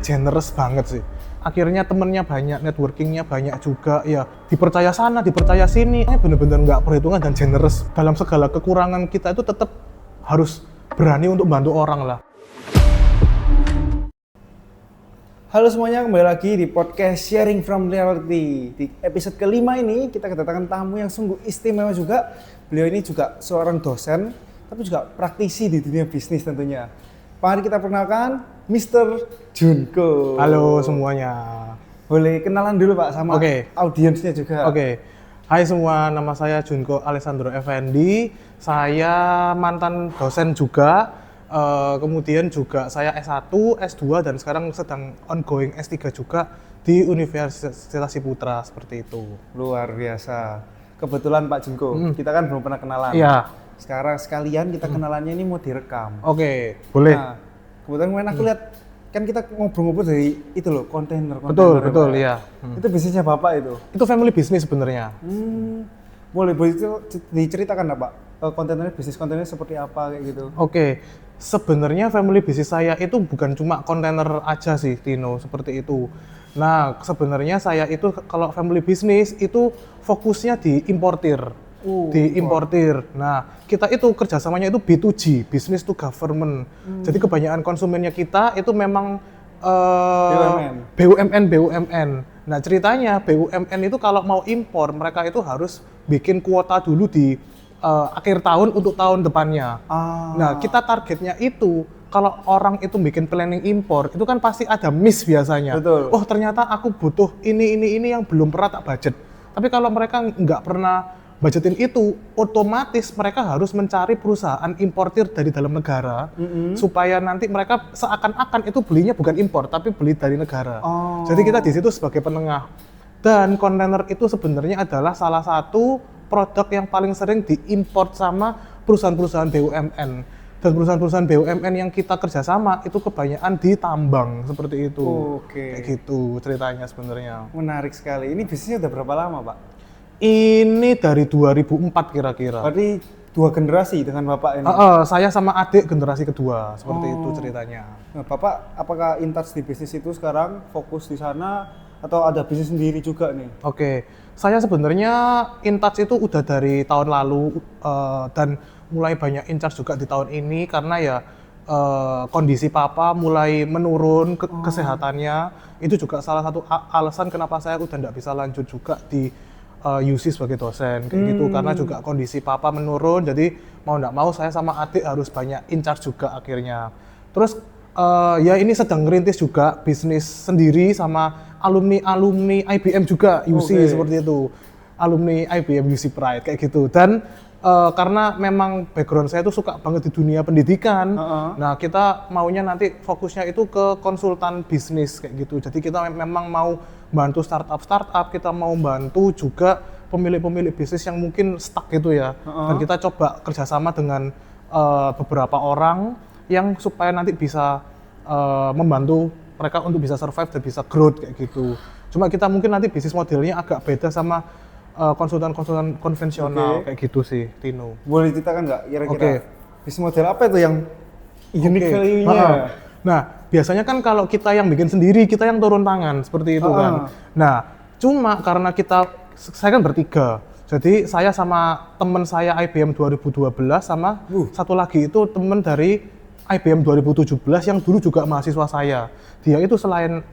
generous banget sih. Akhirnya temennya banyak, networkingnya banyak juga, ya dipercaya sana, dipercaya sini. Bener-bener nggak perhitungan dan generous. Dalam segala kekurangan kita itu tetap harus berani untuk bantu orang lah. Halo semuanya, kembali lagi di podcast Sharing from Reality. Di episode kelima ini kita kedatangan tamu yang sungguh istimewa juga. Beliau ini juga seorang dosen, tapi juga praktisi di dunia bisnis tentunya. Mari kita perkenalkan Mr. Junko. Halo semuanya. Boleh kenalan dulu Pak sama audiensnya juga. Hai semua, nama saya Junko Alessandro Effendi. Saya mantan dosen juga. Kemudian juga saya S1, S2 dan sekarang sedang ongoing S3 juga di Universitas Ciputra seperti itu. Luar biasa. Kebetulan Pak Junko, kita kan belum pernah kenalan. Iya. Sekarang sekalian kita kenalannya ini mau direkam. Boleh. Nah, kebetulan kemarin aku lihat kan kita ngobrol-ngobrol dari itu loh, kontainer. Betul, iya. Itu bisnisnya Bapak itu? Itu family business sebenarnya. Boleh diceritakan nggak Pak? Kontainernya, bisnis kontainer seperti apa kayak gitu? Sebenarnya family business saya itu bukan cuma kontainer aja sih, Tino, seperti itu. Nah, sebenarnya saya itu kalau family business itu fokusnya di importir. Nah, kita itu kerjasamanya itu B2G, business to government. Jadi kebanyakan konsumennya kita itu memang BUMN. Nah, ceritanya BUMN itu kalau mau impor, mereka itu harus bikin kuota dulu di akhir tahun untuk tahun depannya. Nah, kita targetnya itu kalau orang itu bikin planning impor, itu kan pasti ada miss biasanya. Betul. Oh, ternyata aku butuh ini yang belum pernah tak budget. Tapi kalau mereka nggak pernah budgetin itu, otomatis mereka harus mencari perusahaan importir dari dalam negara supaya nanti mereka seakan-akan itu belinya bukan impor tapi beli dari negara. Jadi kita di situ sebagai penengah. Dan kontainer itu sebenarnya adalah salah satu produk yang paling sering diimport sama perusahaan-perusahaan BUMN. Dan perusahaan-perusahaan BUMN yang kita kerjasama itu kebanyakan di tambang seperti itu. Kayak gitu ceritanya sebenarnya. Menarik sekali. Ini bisnisnya udah berapa lama Pak? Ini dari 2004 kira-kira. Berarti 2 generasi dengan Bapak ini? Saya sama adik generasi kedua, seperti itu ceritanya. Nah, Bapak apakah in touch di bisnis itu sekarang, fokus di sana, atau ada bisnis sendiri juga nih? Saya sebenarnya in touch itu udah dari tahun lalu, dan mulai banyak in charge juga di tahun ini, karena ya kondisi papa mulai menurun kesehatannya. Itu juga salah satu alasan kenapa saya udah nggak bisa lanjut juga di UC sebagai dosen kayak gitu, karena juga kondisi papa menurun, jadi mau nggak mau saya sama adik harus banyak in charge juga akhirnya. Terus ya ini sedang ngerintis juga bisnis sendiri sama alumni IBM juga UC seperti itu, alumni IBM UC Pride kayak gitu. Dan karena memang background saya itu suka banget di dunia pendidikan, nah kita maunya nanti fokusnya itu ke konsultan bisnis kayak gitu. Jadi kita memang mau bantu startup, kita mau bantu juga pemilik bisnis yang mungkin stuck gitu ya. Dan kita coba kerjasama dengan beberapa orang yang supaya nanti bisa membantu mereka untuk bisa survive dan bisa growth kayak gitu. Cuma kita mungkin nanti bisnis modelnya agak beda sama konsultan konvensional kayak gitu sih, Tino. Boleh ceritakan nggak kira-kira bisnis model apa itu yang unique value-nya? Nah, biasanya kan kalau kita yang bikin sendiri, kita yang turun tangan seperti itu kan. Nah, cuma karena saya kan bertiga. Jadi saya sama teman saya IBM 2012 sama satu lagi itu teman dari IBM 2017 yang dulu juga mahasiswa saya. Dia itu selain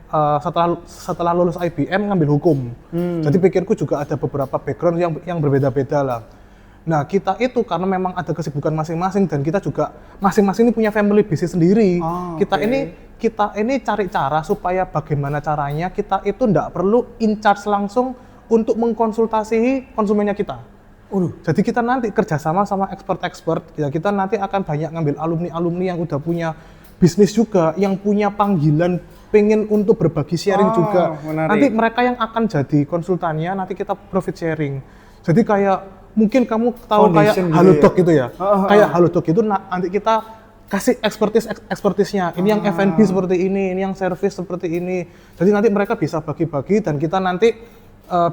setelah lulus IBM ngambil hukum. Jadi pikirku juga ada beberapa background yang berbeda-beda lah. Nah, kita itu karena memang ada kesibukan masing-masing dan kita juga masing-masing ini punya family business sendiri. Kita ini cari cara supaya bagaimana caranya kita itu nggak perlu in charge langsung untuk mengkonsultasi konsumennya kita. Jadi kita nanti kerjasama sama expert, ya kita nanti akan banyak ngambil alumni yang udah punya bisnis juga, yang punya panggilan pengen untuk berbagi sharing juga. Menarik. Nanti mereka yang akan jadi konsultannya, nanti kita profit sharing. Jadi kayak mungkin kamu tahu kayak Halodoc gitu ya. Kayak Halodoc itu nanti kita kasih expertise-nya. Ini yang F&B seperti ini yang service seperti ini. Jadi nanti mereka bisa bagi-bagi dan kita nanti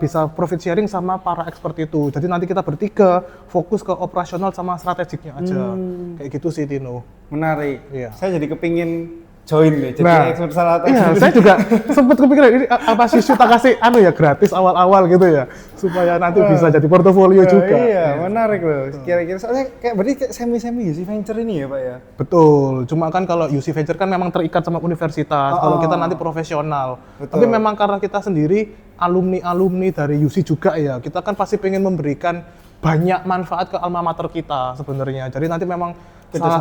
bisa profit sharing sama para expert itu. Jadi nanti kita bertiga fokus ke operasional sama strategiknya aja. Kayak gitu sih, Tino. Menarik. Iya. Saya jadi kepingin join deh, jadi expert salah satu. Iya, saya juga sempat kepikiran ini apa sih tak kasih ya gratis awal-awal gitu ya, supaya nanti bisa jadi portofolio juga. Iya, menarik loh. Kira-kira soalnya kayak berarti kayak semi-semi UC Venture ini ya Pak ya? Betul, cuma kan kalau UC Venture kan memang terikat sama universitas, kalau kita nanti profesional. Betul. Tapi memang karena kita sendiri alumni dari UC juga ya, kita kan pasti pengen memberikan banyak manfaat ke alma mater kita sebenarnya. Jadi nanti memang salah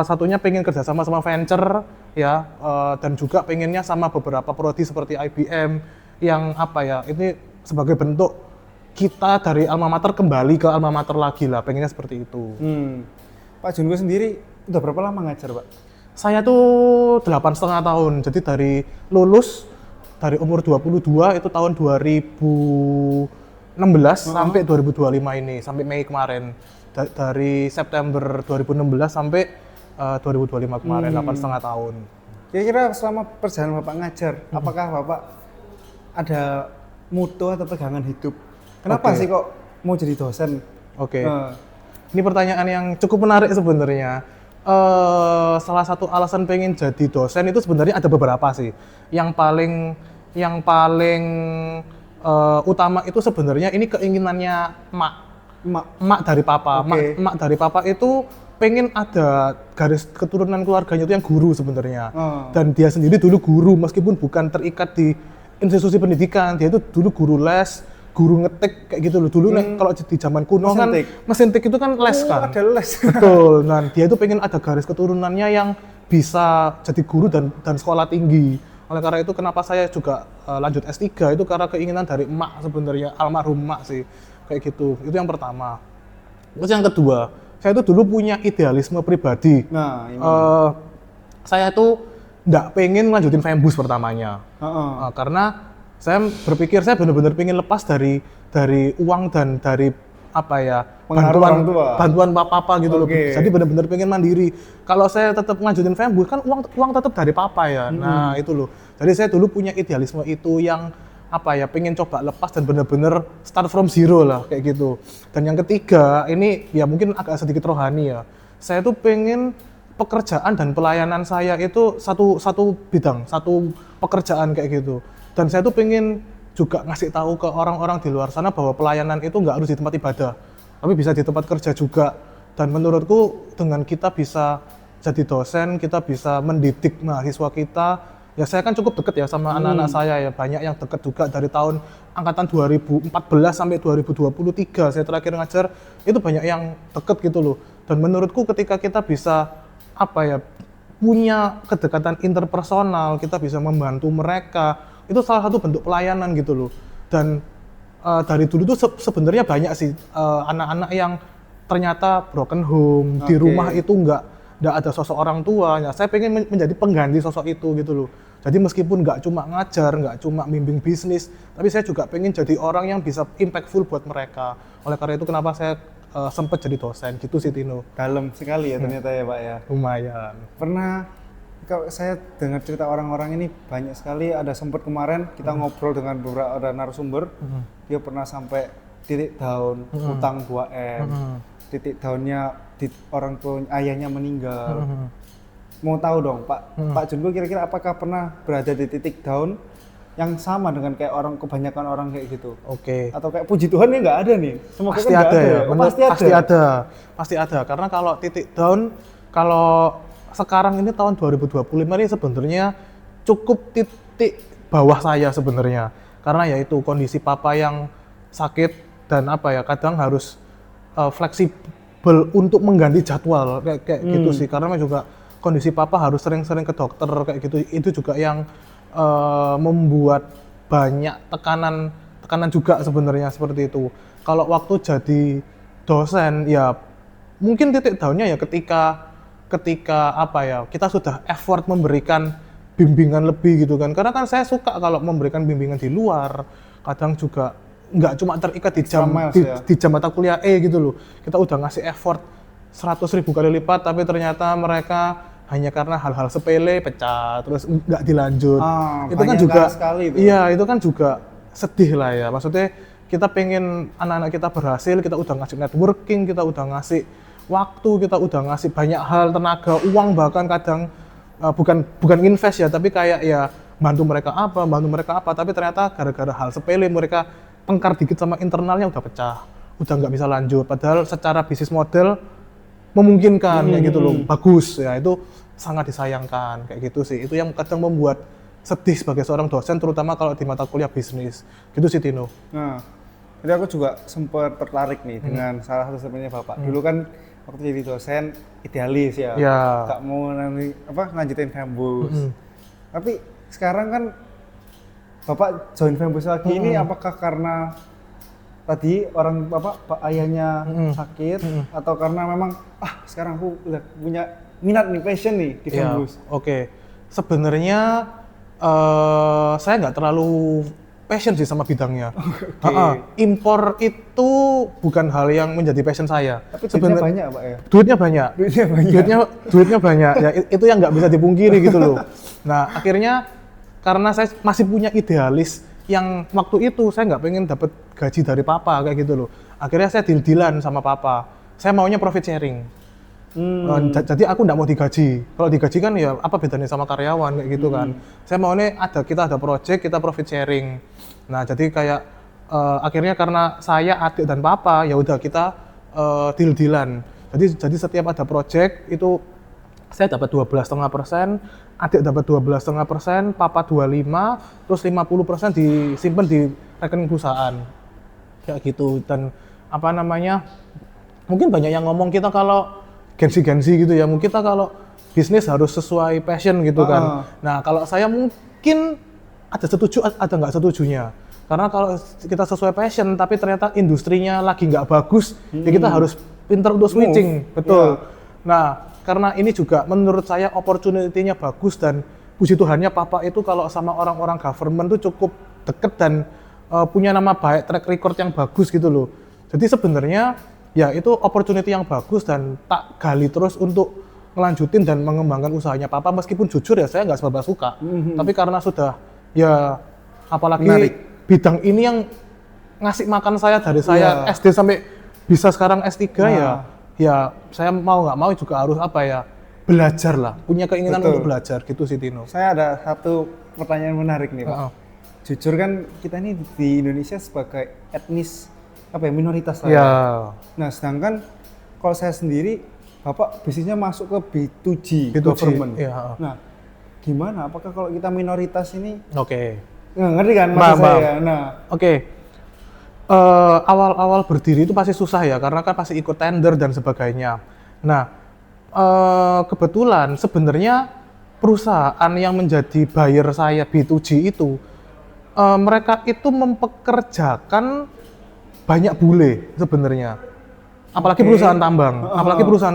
satunya pengen kerjasama sama venture ya, dan juga pengennya sama beberapa prodi seperti IBM yang apa ya, ini sebagai bentuk kita dari alma mater kembali ke alma mater lagi lah, pengennya seperti itu. Pak Junko sendiri udah berapa lama ngajar Pak? Saya tuh 8,5 tahun, jadi dari lulus dari umur 22 itu tahun 2016 sampai 2025 ini, sampai Mei kemarin. Dari September 2016 sampai 2025 kemarin, 8,5 tahun. Kira-kira selama perjalanan Bapak ngajar, apakah Bapak ada moto atau pegangan hidup? Kenapa sih kok mau jadi dosen? Ini pertanyaan yang cukup menarik sebenarnya. Salah satu alasan pengen jadi dosen itu sebenarnya ada beberapa sih. Yang paling utama itu sebenarnya ini keinginannya emak dari papa. Emak dari papa itu pengen ada garis keturunan keluarganya itu yang guru sebenarnya. Dan dia sendiri dulu guru, meskipun bukan terikat di institusi pendidikan, dia itu dulu guru les, guru ngetik kayak gitu loh. Dulu kalau di zaman kuno mesin tik itu kan les kan. Ada les. Betul. Nah, dia itu pengen ada garis keturunannya yang bisa jadi guru dan sekolah tinggi. Oleh karena itu kenapa saya juga lanjut S3 itu karena keinginan dari emak sebenarnya, almarhum emak sih. Kayak gitu. Itu yang pertama. Terus yang kedua, saya itu dulu punya idealisme pribadi. Nah, ini. Saya itu nggak pengen lanjutin Fembus pertamanya. Karena saya berpikir saya benar-benar pengen lepas dari uang dan dari apa ya, bantuan papa gitu loh. Jadi benar-benar pengen mandiri. Kalau saya tetap lanjutin Fembus kan uang tetap dari papa ya. Nah, itu loh. Jadi saya dulu punya idealisme itu yang apa ya, pengen coba lepas dan bener-bener start from zero lah kayak gitu. Dan yang ketiga ini ya mungkin agak sedikit rohani ya, saya tuh pengen pekerjaan dan pelayanan saya itu satu bidang, satu pekerjaan kayak gitu. Dan saya tuh pengen juga ngasih tahu ke orang-orang di luar sana bahwa pelayanan itu nggak harus di tempat ibadah, tapi bisa di tempat kerja juga. Dan menurutku dengan kita bisa jadi dosen, kita bisa mendidik mahasiswa kita. Ya saya kan cukup deket ya sama anak-anak saya ya, banyak yang deket juga dari tahun angkatan 2014 sampai 2023 saya terakhir ngajar, itu banyak yang deket gitu loh. Dan menurutku ketika kita bisa apa ya, punya kedekatan interpersonal, kita bisa membantu mereka, itu salah satu bentuk pelayanan gitu loh. Dan dari dulu tuh sebenarnya banyak sih anak-anak yang ternyata broken home, di rumah itu nggak ada sosok orang tua. Ya, saya pengen menjadi pengganti sosok itu gitu loh. Jadi meskipun nggak cuma ngajar, nggak cuma bimbing bisnis, tapi saya juga pengen jadi orang yang bisa impactful buat mereka. Oleh karena itu kenapa saya sempat jadi dosen gitu sih Tino. Dalam sekali ya ternyata ya Pak ya. Lumayan. Pernah, kalau saya dengar cerita orang-orang ini banyak sekali, ada sempat kemarin kita ngobrol dengan beberapa narasumber, dia pernah sampai titik down, utang 2M, titik downnya orang tua ayahnya meninggal. Mau tahu dong Pak Junko kira-kira apakah pernah berada di titik down yang sama dengan kayak kebanyakan orang kayak gitu? Atau kayak puji Tuhan ya nggak ada nih? Semoga pasti kan ada ya. Pasti ada. Karena kalau titik down, kalau sekarang ini tahun 2025 ini sebenarnya cukup titik bawah saya sebenarnya. Karena yaitu kondisi papa yang sakit dan apa ya, kadang harus fleksibel untuk mengganti jadwal kayak gitu sih. Karena juga kondisi papa harus sering-sering ke dokter kayak gitu. Itu juga yang membuat banyak tekanan juga sebenarnya seperti itu. Kalau waktu jadi dosen ya mungkin titik downnya ya ketika apa ya, kita sudah effort memberikan bimbingan lebih gitu kan. Karena kan saya suka kalau memberikan bimbingan di luar, kadang juga nggak cuma terikat di jam mata kuliah gitu loh. Kita udah ngasih effort 100.000 kali lipat, tapi ternyata mereka hanya karena hal-hal sepele pecah, terus nggak dilanjut. Itu kan juga, iya itu kan juga sedih lah ya. Maksudnya kita pengen anak-anak kita berhasil, kita udah ngasih networking, kita udah ngasih waktu, kita udah ngasih banyak hal, tenaga, uang bahkan kadang bukan invest ya, tapi kayak ya bantu mereka apa, tapi ternyata gara-gara hal sepele mereka tengkar dikit sama internalnya udah pecah, udah nggak bisa lanjut. Padahal secara bisnis model memungkinkan kayak gitu loh, bagus ya, itu sangat disayangkan kayak gitu sih. Itu yang kadang membuat sedih sebagai seorang dosen, terutama kalau di mata kuliah bisnis. Gitu sih Tino. Nah, jadi aku juga sempat tertarik nih dengan salah satu statementnya Bapak. Dulu kan waktu jadi dosen idealis ya, nggak mau lanjutin kampus. Tapi sekarang kan Bapak join kampus lagi ini apakah karena tadi orang Bapak ayahnya sakit atau karena memang sekarang aku udah punya minat nih, passion nih di kampus? Oke. Sebenarnya saya nggak terlalu passion sih sama bidangnya. Impor itu bukan hal yang menjadi passion saya. Tapi duitnya banyak Pak ya? Duitnya banyak. Ya, itu yang nggak bisa dipungkiri gitu loh. Nah akhirnya karena saya masih punya idealis yang waktu itu saya nggak pengen dapat gaji dari papa kayak gitu loh. Akhirnya saya deal-dealan sama papa. Saya maunya profit sharing. Jadi aku nggak mau digaji. Kalau digaji kan ya apa bedanya sama karyawan kayak gitu kan. Saya maunya kita ada project, kita profit sharing. Nah jadi kayak akhirnya karena saya, adik dan papa ya udah kita deal-dealan. Jadi setiap ada project itu saya dapat 12,5%, adik dapat 12,5%, papa 25%, terus 50% disimpan di rekening perusahaan kayak gitu. Dan mungkin banyak yang ngomong kita kalau gengsi gitu ya, mungkin kita kalau bisnis harus sesuai passion gitu kan. Nah kalau saya mungkin ada setuju ada nggak setujunya, karena kalau kita sesuai passion tapi ternyata industrinya lagi nggak bagus ya kita harus pintar untuk switching. Betul. Nah karena ini juga menurut saya opportunity-nya bagus, dan puji Tuhannya papa itu kalau sama orang-orang government tuh cukup deket dan punya nama baik, track record yang bagus gitu loh. Jadi sebenarnya ya itu opportunity yang bagus dan tak gali terus untuk ngelanjutin dan mengembangkan usahanya papa, meskipun jujur ya saya nggak seberapa suka. Tapi karena sudah ya apalagi menarik. Bidang ini yang ngasih makan saya dari saya SD sampai bisa sekarang S3 ya saya mau nggak mau juga harus belajar lah, punya keinginan untuk belajar gitu sih Tino. Saya ada satu pertanyaan menarik nih Pak. Jujur kan kita ini di Indonesia sebagai etnis minoritas lah. Nah sedangkan kalau saya sendiri Bapak bisnisnya masuk ke B2G, government. Nah gimana? Apakah kalau kita minoritas ini? Ngerti kan maksud saya? Nah awal-awal berdiri itu pasti susah ya, karena kan pasti ikut tender dan sebagainya. Nah kebetulan sebenarnya perusahaan yang menjadi buyer saya B2G itu mereka itu mempekerjakan banyak bule sebenarnya, apalagi perusahaan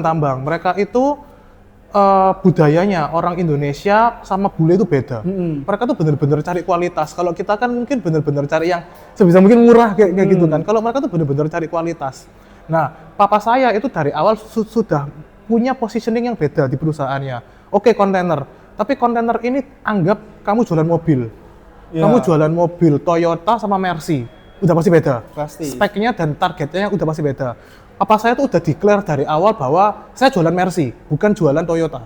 tambang. Mereka itu budayanya orang Indonesia sama bule itu beda. Mereka tuh bener-bener cari kualitas. Kalau kita kan mungkin bener-bener cari yang sebisa mungkin murah kayak gitu kan. Kalau mereka tuh bener-bener cari kualitas. Nah, papa saya itu dari awal sudah punya positioning yang beda di perusahaannya. Oke, kontainer. Tapi kontainer ini anggap kamu jualan mobil. Kamu jualan mobil Toyota sama Mercy. Udah pasti beda. Speknya dan targetnya udah pasti beda. Papa saya tuh udah declare dari awal bahwa saya jualan Mercy, bukan jualan Toyota.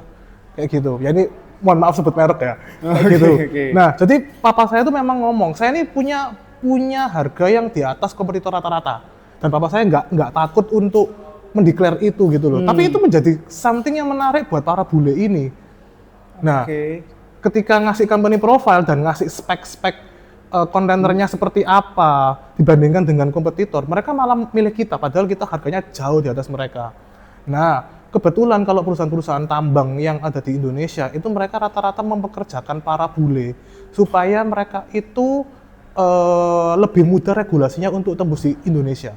Kayak gitu. Ya ini mohon maaf sebut merek ya. Kayak gitu. Nah, jadi papa saya tuh memang ngomong, saya ini punya harga yang di atas kompetitor rata-rata. Dan papa saya nggak takut untuk mendeklar itu gitu loh. Tapi itu menjadi something yang menarik buat para bule ini. Nah, ketika ngasih company profile dan ngasih spek-spek kontainernya seperti apa dibandingkan dengan kompetitor, mereka malah milih kita, padahal kita harganya jauh di atas mereka. Nah, kebetulan kalau perusahaan-perusahaan tambang yang ada di Indonesia, itu mereka rata-rata mempekerjakan para bule, supaya mereka itu lebih mudah regulasinya untuk tembus di Indonesia.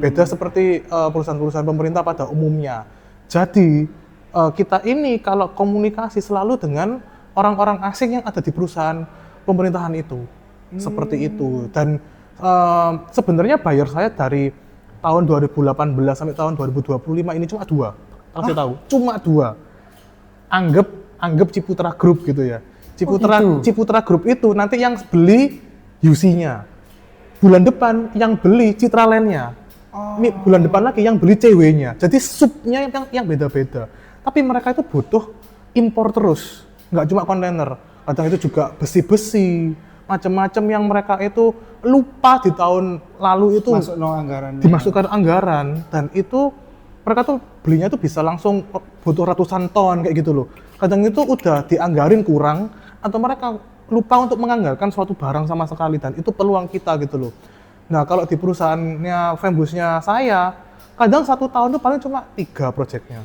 Beda seperti perusahaan-perusahaan pemerintah pada umumnya. Jadi, kita ini kalau komunikasi selalu dengan orang-orang asing yang ada di perusahaan pemerintahan itu, seperti itu. Dan sebenarnya buyer saya dari tahun 2018 sampai tahun 2025 ini cuma 2. Kasih tahu, cuma 2. Anggap Ciputra Group gitu ya. Ciputra Group itu nanti yang beli UC-nya. Bulan depan yang beli Citraland-nya. Bulan depan lagi yang beli CW-nya. Jadi subnya yang beda-beda. Tapi mereka itu butuh impor terus, nggak cuma kontainer, kadang itu juga besi-besi, macam-macam yang mereka itu lupa di tahun lalu itu Masuk no anggarannya. dimasukkan anggaran, dan itu mereka tuh belinya tuh bisa langsung butuh ratusan ton kayak gitu loh. Kadang itu udah dianggarin kurang atau mereka lupa untuk menganggarkan suatu barang sama sekali, dan itu peluang kita gitu loh. Nah kalau di perusahaannya Fembusnya saya, kadang 1 tahun tuh paling cuma 3 proyeknya,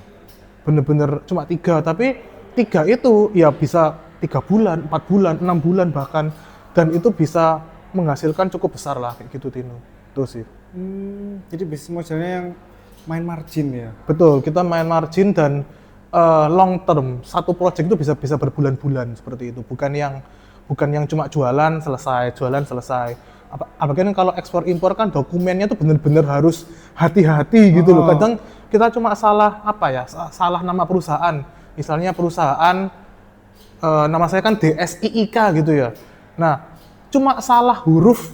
bener-bener cuma 3, tapi 3 itu ya bisa 3 bulan, 4 bulan, 6 bulan bahkan, dan itu bisa menghasilkan cukup besar lah kayak gitu Tino. Itu sih. Jadi bisnis modelnya yang main margin ya. Betul, kita main margin dan long term. Satu project itu bisa berbulan-bulan seperti itu. Bukan yang cuma jualan selesai. Apalagi kalau ekspor impor kan dokumennya tuh bener-bener harus hati-hati gitu loh. Kadang kita cuma salah salah nama perusahaan. Misalnya perusahaan nama saya kan DSIIK gitu ya. Nah, cuma salah huruf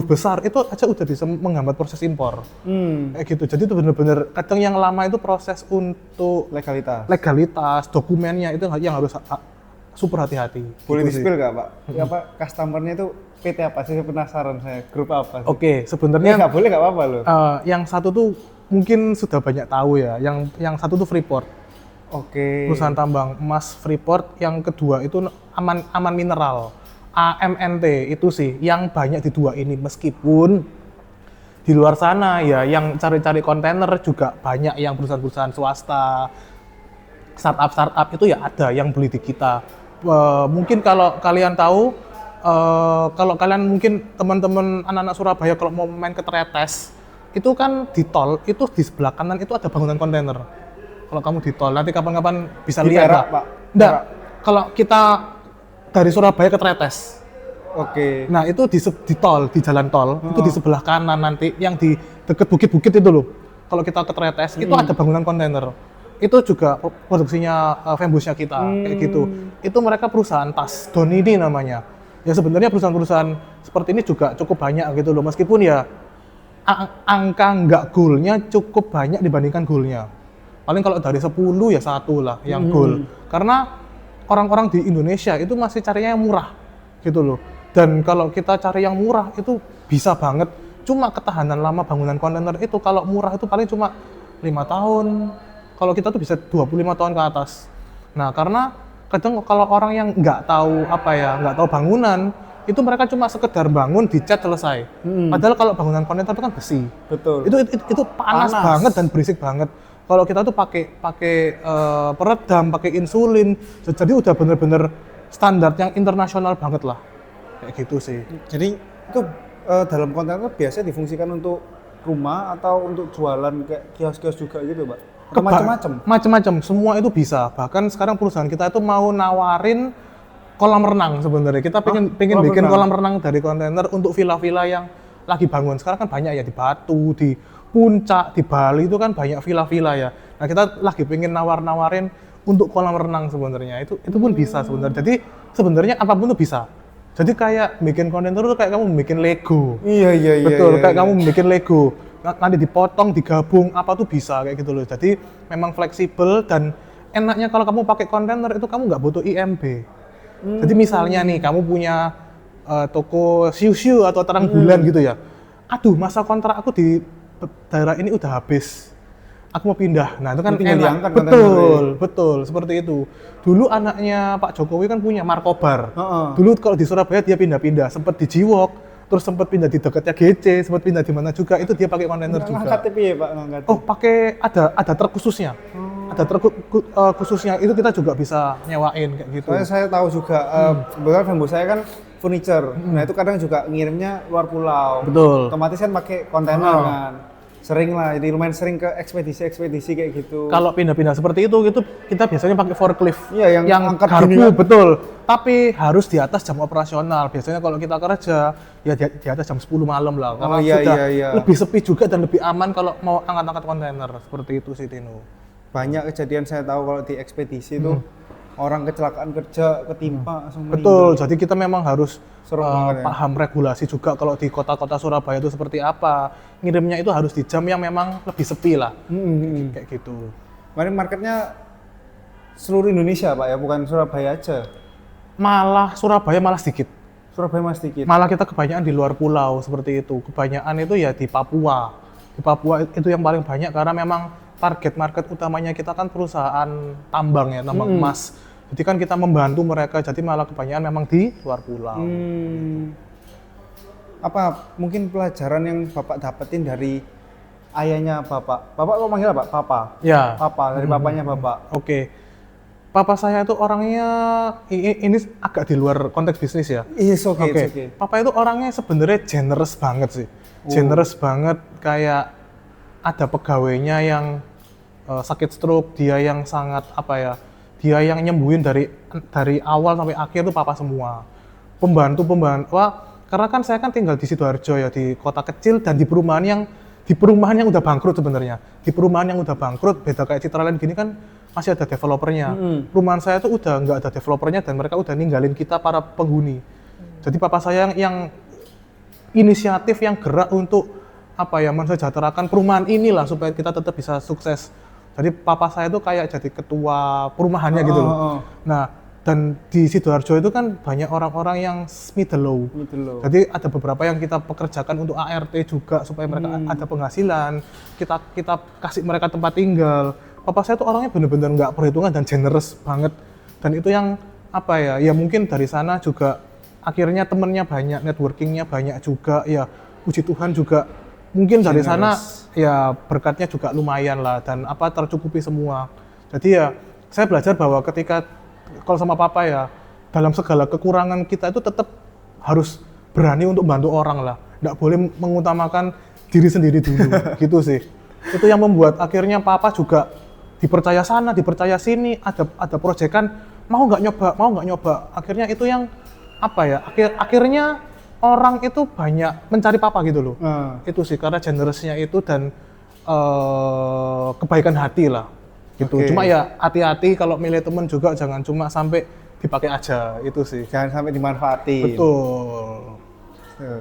besar itu aja udah bisa menghambat proses impor. Kayak gitu. Jadi itu bener-bener kadang yang lama itu proses untuk legalitas dokumennya itu yang harus super hati-hati. Boleh gitu di-spill nggak Pak? Apa customer-nya itu PT apa sih? Saya penasaran saya. Grup apa sih? Oke, sebenarnya nggak boleh nggak apa-apa loh. yang satu tuh mungkin sudah banyak tahu ya. Yang satu tuh Freeport. Oke. Perusahaan tambang emas Freeport. Yang kedua itu Aman Mineral. AMNT itu sih yang banyak di dua ini, meskipun di luar sana ya yang cari-cari kontainer juga banyak yang perusahaan-perusahaan swasta, startup itu ya ada yang beli di kita. Mungkin kalau kalian tahu, kalau kalian mungkin teman-teman anak-anak Surabaya kalau mau main ke Tretes, itu kan di tol, itu di sebelah kanan itu ada bangunan kontainer. Kalau kamu di tol, nanti kapan-kapan bisa Di lihat Perak, lah. Pak? Enggak, kalau kita dari Surabaya ke Tretes. Oke. Nah itu di tol, di jalan tol, itu di sebelah kanan nanti, yang di deket bukit-bukit itu loh. Kalau kita ke Tretes, itu ada bangunan kontainer. Itu juga produksinya Fembusnya kita, kayak gitu. Itu mereka perusahaan tas, Donini namanya. Ya sebenarnya perusahaan-perusahaan seperti ini juga cukup banyak gitu loh, meskipun ya angka nggak goalnya cukup banyak dibandingkan goalnya. Paling kalau dari 10 ya 1 lah yang goal. Karena orang-orang di Indonesia itu masih carinya yang murah gitu loh. Dan kalau kita cari yang murah itu bisa banget. Cuma ketahanan lama bangunan kontainer itu kalau murah itu paling cuma 5 tahun. Kalau kita tuh bisa 25 tahun ke atas. Nah, karena kadang kalau orang yang nggak tahu bangunan, itu mereka cuma sekedar bangun, dicat, selesai. Padahal kalau bangunan kontainer itu kan besi. Betul. Itu panas banget dan berisik banget. Kalau kita tuh pakai peredam, pakai insulin, jadi udah bener-bener standar yang internasional banget lah, kayak gitu sih. Jadi itu dalam kontainer biasa difungsikan untuk rumah atau untuk jualan kayak kios-kios juga gitu, Pak? Atau macam-macam? Macam-macam, semua itu bisa. Bahkan sekarang perusahaan kita itu mau nawarin kolam renang sebenarnya. Kita pengen bikin kolam renang dari kontainer untuk villa-villa yang lagi bangun. Sekarang kan banyak ya di Batu, di Puncak, di Bali itu kan banyak villa-villa ya. Nah kita lagi pengen nawarin untuk kolam renang sebenarnya. Itu pun bisa sebenarnya. Jadi sebenarnya apapun tuh bisa. Jadi kayak bikin kontainer itu kayak kamu bikin Lego. Iya. Betul, kayak kamu bikin Lego. Nanti dipotong, digabung, apa tuh bisa kayak gitu loh. Jadi memang fleksibel, dan enaknya kalau kamu pakai kontainer itu kamu nggak butuh IMB. Jadi misalnya nih kamu punya toko siu-siu atau terang bulan gitu ya. Aduh, masa kontrak aku di daerah ini udah habis. Aku mau pindah. Nah, itu kan enak. Betul, seperti itu. Dulu anaknya Pak Jokowi kan punya Markobar. Dulu kalau di Surabaya dia pindah-pindah, sempat di Jiwok, terus sempat pindah di dekatnya GC, sempat pindah di mana juga, itu dia pakai kontainer juga. Ngangkat tapi ya Pak, ngangkat. Oh, pakai ada truk khususnya. Ada truk khususnya, itu kita juga bisa nyewain kayak gitu. Soalnya saya tahu juga, kebetulan Fembus saya kan furniture. Nah itu kadang juga ngirimnya luar pulau. Betul. Otomatis kan pakai kontainer kan. Sering lah, jadi lumayan sering ke ekspedisi kayak gitu. Kalau pindah-pindah seperti itu kita biasanya pakai forklift. Iya, yang angkat garpu, gini kan. betul. Tapi harus di atas jam operasional. Biasanya kalau kita kerja, ya di atas jam 10 malam lah. Karena sudah lebih sepi juga dan lebih aman kalau mau angkat-angkat kontainer. Seperti itu sih, Tino. Banyak kejadian saya tahu kalau di ekspedisi itu, orang kecelakaan kerja, ketimpa, langsung Betul, jadi kita memang harus ya. paham regulasi juga kalau di kota-kota Surabaya itu seperti apa. Ngirimnya itu harus di jam yang memang lebih sepi lah, kayak gitu. Kemarin marketnya seluruh Indonesia Pak ya, bukan Surabaya aja. Malah Surabaya malah sedikit. Surabaya masih sedikit. Malah kita kebanyakan di luar pulau seperti itu. Kebanyakan itu ya di Papua. Di Papua itu yang paling banyak karena memang target market utamanya kita kan perusahaan tambang ya, tambang emas. Jadi kan kita membantu mereka, jadi malah kebanyakan memang di luar pulau. Apa mungkin pelajaran yang Bapak dapetin dari ayahnya Bapak? Bapak kok manggil apa? Papa? Ya. Papa, dari papanya Bapak. Oke. Papa saya itu orangnya, ini agak di luar konteks bisnis ya. It's okay, Oke. it's okay. Papa itu orangnya sebenarnya generous banget sih. Generous banget, kayak ada pegawainya yang sakit stroke, dia yang sangat apa ya, dia yang nyembuhin dari awal sampai akhir itu Papa semua. Pembantu, wah, karena kan saya kan tinggal di Sidoarjo ya, di kota kecil dan di perumahan yang udah bangkrut sebenarnya. Di perumahan yang udah bangkrut, beda kayak Citraland gini kan masih ada developernya. Perumahan saya tuh udah nggak ada developernya dan mereka udah ninggalin kita para penghuni. Jadi Papa saya yang inisiatif, yang gerak untuk apa ya, mensejahterakan perumahan inilah supaya kita tetap bisa sukses. Jadi Papa saya itu kayak jadi ketua perumahannya gitu loh. Nah, dan di Sidoarjo itu kan banyak orang-orang yang middle low. Jadi ada beberapa yang kita pekerjakan untuk ART juga supaya mereka ada penghasilan. Kita kasih mereka tempat tinggal. Papa saya tuh orangnya bener-bener nggak perhitungan dan generous banget. Dan itu yang apa ya? Ya mungkin dari sana juga akhirnya temennya banyak, networkingnya banyak juga. Ya puji Tuhan juga mungkin dari sana ya berkatnya juga lumayan lah dan apa tercukupi semua. Jadi ya saya belajar bahwa ketika kalau sama Papa ya, dalam segala kekurangan kita itu tetap harus berani untuk bantu orang lah. Nggak boleh mengutamakan diri sendiri dulu, gitu sih. Itu yang membuat akhirnya Papa juga dipercaya sana, dipercaya sini, ada proyekan, mau nggak nyoba. Akhirnya itu yang apa ya, akhirnya orang itu banyak mencari Papa gitu loh. Itu sih, karena generousnya itu dan kebaikan hati lah. Gitu. Cuma ya hati-hati kalau milih temen juga jangan cuma sampai dipakai aja, itu sih. Jangan sampai dimanfaatin. Betul.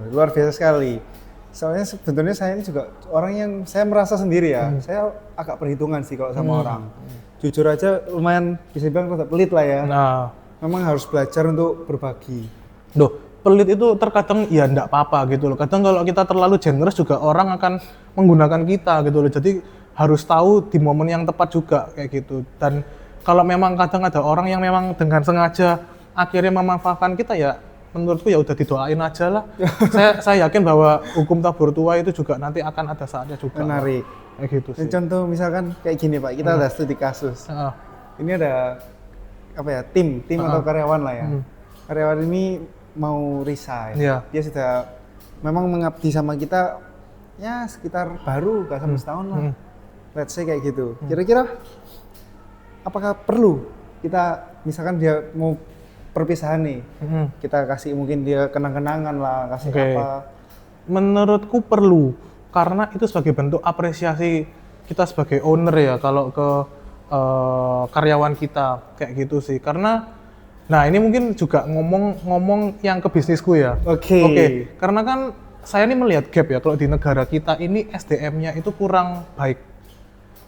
Luar biasa sekali. Soalnya sebetulnya saya ini juga orang yang saya merasa sendiri ya. Saya agak perhitungan sih kalau sama orang. Jujur aja lumayan bisa bilang rada pelit lah ya. Nah, memang harus belajar untuk berbagi. Loh, pelit itu terkadang ya enggak apa-apa gitu loh. Kadang kalau kita terlalu generous juga orang akan menggunakan kita gitu loh. Jadi harus tahu di momen yang tepat juga kayak gitu. Dan kalau memang kadang ada orang yang memang dengan sengaja akhirnya memanfaatkan kita ya, menurutku ya udah didoain aja lah. saya yakin bahwa hukum tabur tua itu juga nanti akan ada saatnya juga. Menarik. Kayak gitu sih. Contoh misalkan kayak gini Pak, kita ada studi kasus. Ini ada apa ya, tim atau karyawan lah ya. Karyawan ini mau resign. Dia sudah memang mengabdi sama kita ya sekitar baru gak sampai setahun lah. Let's say kayak gitu. Kira-kira apakah perlu kita misalkan dia mau perpisahan nih, kita kasih mungkin dia kenang-kenangan lah, kasih apa? Menurutku perlu, karena itu sebagai bentuk apresiasi kita sebagai owner ya kalau ke karyawan kita kayak gitu sih. Karena, nah ini mungkin juga ngomong yang ke bisnisku ya. Oke. Karena kan saya ini melihat gap ya kalau di negara kita ini SDM-nya itu kurang baik.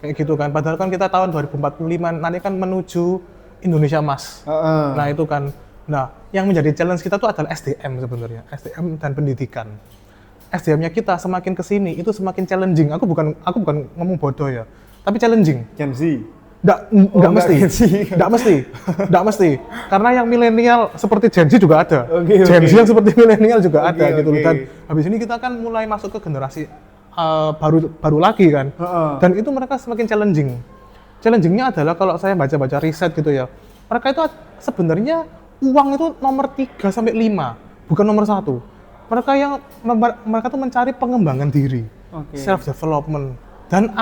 Kayak gitu kan. Padahal kan kita tahun 2045 nanti kan menuju Indonesia Emas. Nah itu kan. Nah yang menjadi challenge kita tuh adalah SDM sebenarnya, SDM dan pendidikan. SDM-nya kita semakin kesini itu semakin challenging. Aku bukan ngomong bodoh ya, tapi challenging. Gen Z. Nggak mesti. Karena yang milenial seperti Gen Z juga ada. Gen Z yang seperti milenial juga ada gitu. Dan habis ini kita kan mulai masuk ke generasi baru lagi kan. Dan itu mereka semakin challenging. Challengingnya adalah kalau saya baca-baca riset gitu ya, mereka itu sebenarnya uang itu nomor 3 sampai 5, bukan nomor 1. Mereka tuh mencari pengembangan diri, self development dan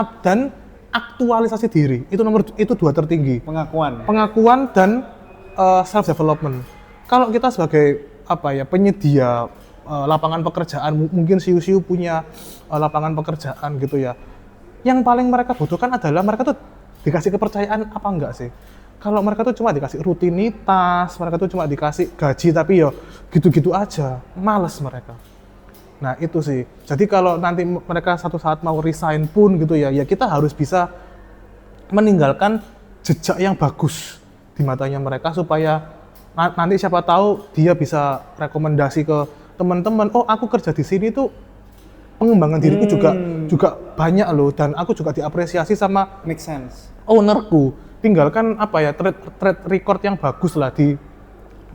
aktualisasi diri. Itu 2 tertinggi. Pengakuan dan self development. Kalau kita sebagai penyedia lapangan pekerjaan, mungkin siu-siu punya lapangan pekerjaan gitu ya. Yang paling mereka butuhkan adalah mereka tuh dikasih kepercayaan apa enggak sih? Kalau mereka tuh cuma dikasih rutinitas, mereka tuh cuma dikasih gaji tapi ya gitu-gitu aja, males mereka. Nah itu sih. Jadi kalau nanti mereka satu saat mau resign pun gitu ya, ya kita harus bisa meninggalkan jejak yang bagus di matanya mereka supaya nanti siapa tahu dia bisa rekomendasi ke teman-teman, oh aku kerja di sini tuh pengembangan diriku juga banyak loh, dan aku juga diapresiasi sama Make sense. ownerku. Tinggalkan apa ya, track record yang bagus lah di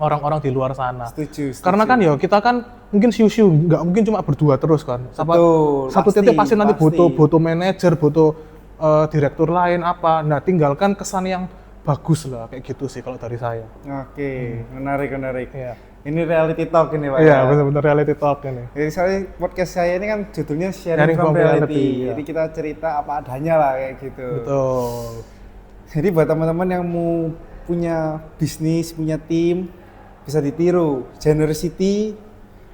orang-orang di luar sana. Setuju. Karena kan ya kita kan mungkin siu-siu, nggak mungkin cuma berdua terus kan. Betul, Satu titik pasti nanti pasti. butuh manajer, butuh direktur lain apa. Nah tinggalkan kesan yang bagus lah, kayak gitu sih kalau dari saya. Oke, menarik. Iya. Ini reality talk ini Pak. Iya, benar-benar reality talk ini. Jadi soalnya podcast saya ini kan judulnya Sharing Sharing from from Reality. Reality, iya. Jadi kita cerita apa adanya lah kayak gitu. Betul. Jadi buat teman-teman yang mau punya bisnis, punya tim, bisa ditiru. Generosity,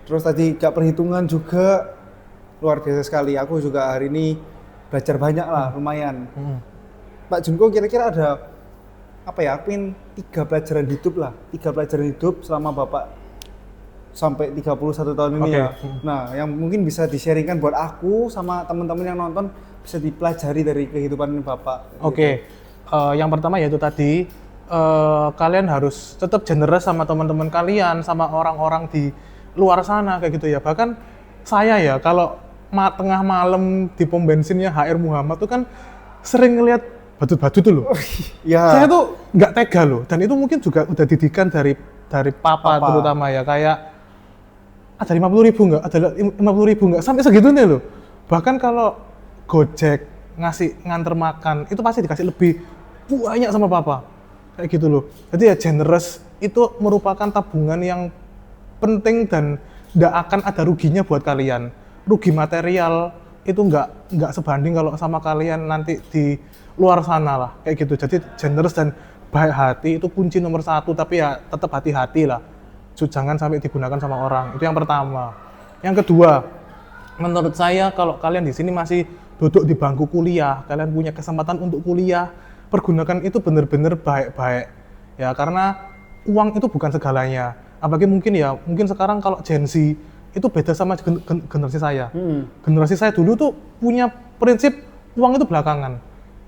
terus tadi gak perhitungan juga luar biasa sekali. Aku juga hari ini belajar banyak lah, lumayan. Pak Junko kira-kira ada apa ya? Aku ingin 3 pelajaran hidup lah, 3 pelajaran hidup selama Bapak sampai 31 tahun ini ya. Nah, yang mungkin bisa di-sharingkan buat aku sama teman-teman yang nonton bisa dipelajari dari kehidupan Bapak. Oke. Yang pertama yaitu tadi kalian harus tetap generous sama teman-teman kalian, sama orang-orang di luar sana kayak gitu ya. Bahkan saya ya kalau tengah malam di pom bensinnya HR Muhammad tuh kan sering ngeliat badut-badut tuh loh. Ya. Saya tuh nggak tega loh, dan itu mungkin juga udah didikan dari papa terutama ya, kayak ada 50.000 nggak, ada 50.000 nggak, sampai segitunya loh. Bahkan kalau Gojek ngasih nganter makan itu pasti dikasih lebih banyak sama papa, kayak gitu loh. Jadi ya generous itu merupakan tabungan yang penting dan nggak akan ada ruginya buat kalian. Rugi material itu nggak sebanding kalau sama kalian nanti di luar sana lah, kayak gitu. Jadi generous dan baik hati itu kunci nomor 1, tapi ya tetap hati-hati lah. Jangan sampai digunakan sama orang. Itu yang pertama. Yang kedua, menurut saya kalau kalian di sini masih duduk di bangku kuliah, kalian punya kesempatan untuk kuliah, pergunakan itu benar-benar baik-baik. Ya, karena uang itu bukan segalanya. Apalagi mungkin sekarang kalau Gen Z itu beda sama generasi saya. Generasi saya dulu tuh punya prinsip uang itu belakangan.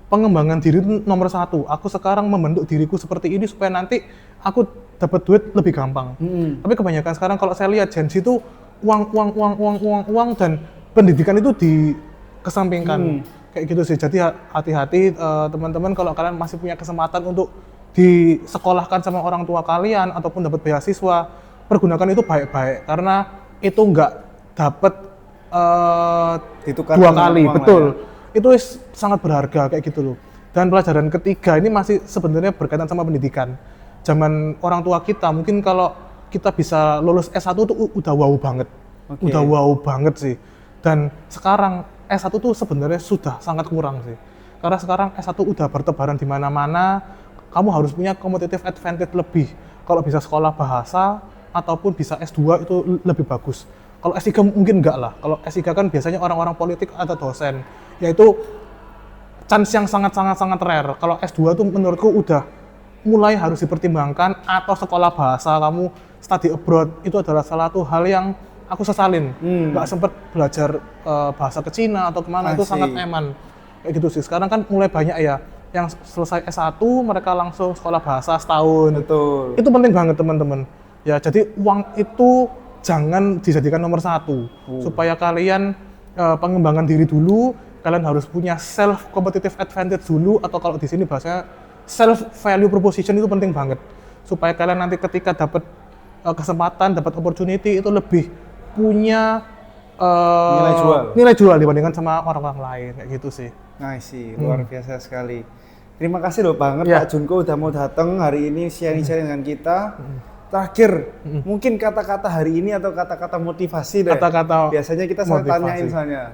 Pengembangan diri itu nomor 1. Aku sekarang membentuk diriku seperti ini supaya nanti aku dapat duit lebih gampang. Tapi kebanyakan sekarang kalau saya lihat Gen Z itu uang dan pendidikan itu dikesampingkan. Kayak gitu sih. Jadi hati-hati teman-teman kalau kalian masih punya kesempatan untuk disekolahkan sama orang tua kalian ataupun dapat beasiswa, pergunakan itu baik-baik karena itu nggak dapat Ditukar 2 kali, betul. Ya. Itu sangat berharga kayak gitu loh. Dan pelajaran ketiga ini masih sebenarnya berkaitan sama pendidikan. Zaman orang tua kita, mungkin kalau kita bisa lulus S1 tuh udah wow banget. Udah wow banget sih. Dan sekarang S1 tuh sebenarnya sudah sangat kurang sih. Karena sekarang S1 udah bertebaran di mana-mana, kamu harus punya competitive advantage lebih. Kalau bisa sekolah bahasa ataupun bisa S2 itu lebih bagus. Kalau S3 mungkin enggak lah. Kalau S3 kan biasanya orang-orang politik atau dosen. Yaitu chance yang sangat-sangat rare. Kalau S2 tuh menurutku udah mulai harus dipertimbangkan, atau sekolah bahasa, kamu study abroad, itu adalah salah satu hal yang aku sesalin. Nggak sempet belajar bahasa ke Cina atau kemana, itu sangat eman. Kayak gitu sih. Sekarang kan mulai banyak ya yang selesai S1 mereka langsung sekolah bahasa setahun. Betul. Itu penting banget teman-teman. Ya, jadi uang itu jangan dijadikan nomor 1. Supaya kalian pengembangan diri dulu, kalian harus punya self competitive advantage dulu, atau kalau di sini bahasanya self value proposition itu penting banget. Supaya kalian nanti ketika dapat kesempatan, dapat opportunity itu lebih punya nilai jual dibandingkan sama orang-orang lain, kayak gitu sih. Nice sih, luar biasa sekali. Terima kasih loh banget Pak Junko udah mau datang hari ini sharing-sharing dengan kita. Terakhir, mungkin kata-kata hari ini atau kata-kata motivasi deh. Kata-kata biasanya kita selalu tanyain soalnya.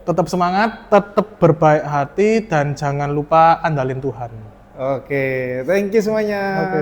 Tetap semangat, tetap berbaik hati, dan jangan lupa andalin Tuhan. Oke, thank you semuanya. Oke.